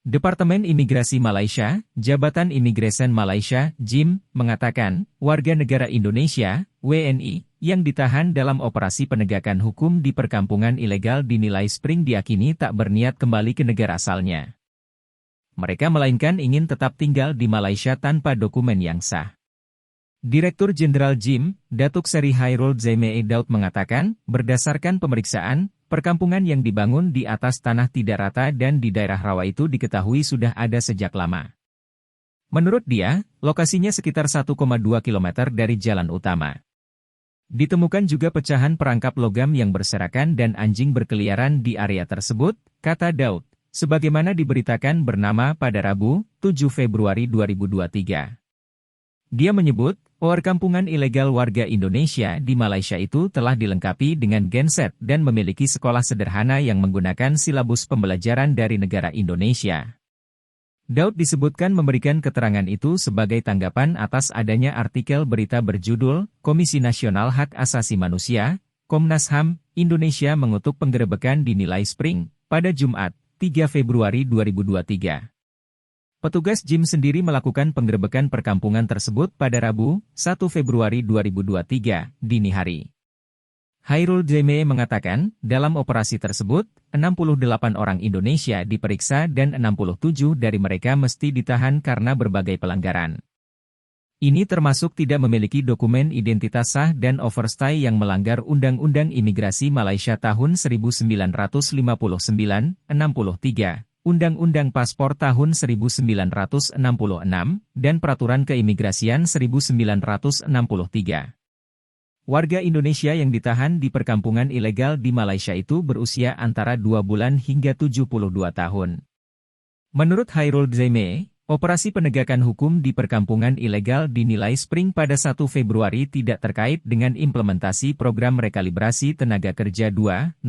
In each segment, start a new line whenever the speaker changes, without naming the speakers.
Departemen Imigrasi Malaysia, Jabatan Immigration Malaysia, JIM, mengatakan, warga negara Indonesia, WNI, yang ditahan dalam operasi penegakan hukum di perkampungan ilegal di Nilai Spring diakini tak berniat kembali ke negara asalnya. Mereka melainkan ingin tetap tinggal di Malaysia tanpa dokumen yang sah. Direktur Jenderal JIM, Datuk Seri Hairul Zaimee Daud mengatakan, berdasarkan pemeriksaan, perkampungan yang dibangun di atas tanah tidak rata dan di daerah rawa itu diketahui sudah ada sejak lama. Menurut dia, lokasinya sekitar 1,2 km dari jalan utama. Ditemukan juga pecahan perangkap logam yang berserakan dan anjing berkeliaran di area tersebut, kata Daud, sebagaimana diberitakan bernama pada Rabu, 7 Februari 2023. Dia menyebut, perkampungan ilegal warga Indonesia di Malaysia itu telah dilengkapi dengan genset dan memiliki sekolah sederhana yang menggunakan silabus pembelajaran dari negara Indonesia. Daud disebutkan memberikan keterangan itu sebagai tanggapan atas adanya artikel berita berjudul, Komisi Nasional Hak Asasi Manusia, Komnas HAM, Indonesia mengutuk penggerebekan di Nilai Spring, pada Jumat, 3 Februari 2023. Petugas JIM sendiri melakukan penggerebekan perkampungan tersebut pada Rabu, 1 Februari 2023, dini hari. Hairul Zaimee mengatakan, dalam operasi tersebut, 68 orang Indonesia diperiksa dan 67 dari mereka mesti ditahan karena berbagai pelanggaran. Ini termasuk tidak memiliki dokumen identitas sah dan overstay yang melanggar Undang-Undang Imigrasi Malaysia tahun 1959, 63. Undang-Undang Paspor tahun 1966, dan Peraturan Keimigrasian 1963. Warga Indonesia yang ditahan di perkampungan ilegal di Malaysia itu berusia antara 2 bulan hingga 72 tahun. Menurut Hairul Zaimee, operasi penegakan hukum di perkampungan ilegal di Nilai Spring pada 1 Februari tidak terkait dengan implementasi program rekalibrasi tenaga kerja 2.0,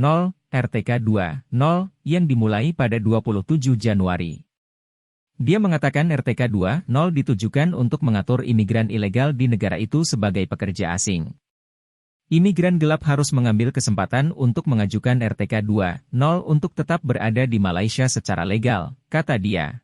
RTK 2.0, yang dimulai pada 27 Januari. Dia mengatakan RTK 2.0 ditujukan untuk mengatur imigran ilegal di negara itu sebagai pekerja asing. Imigran gelap harus mengambil kesempatan untuk mengajukan RTK 2.0 untuk tetap berada di Malaysia secara legal, kata dia.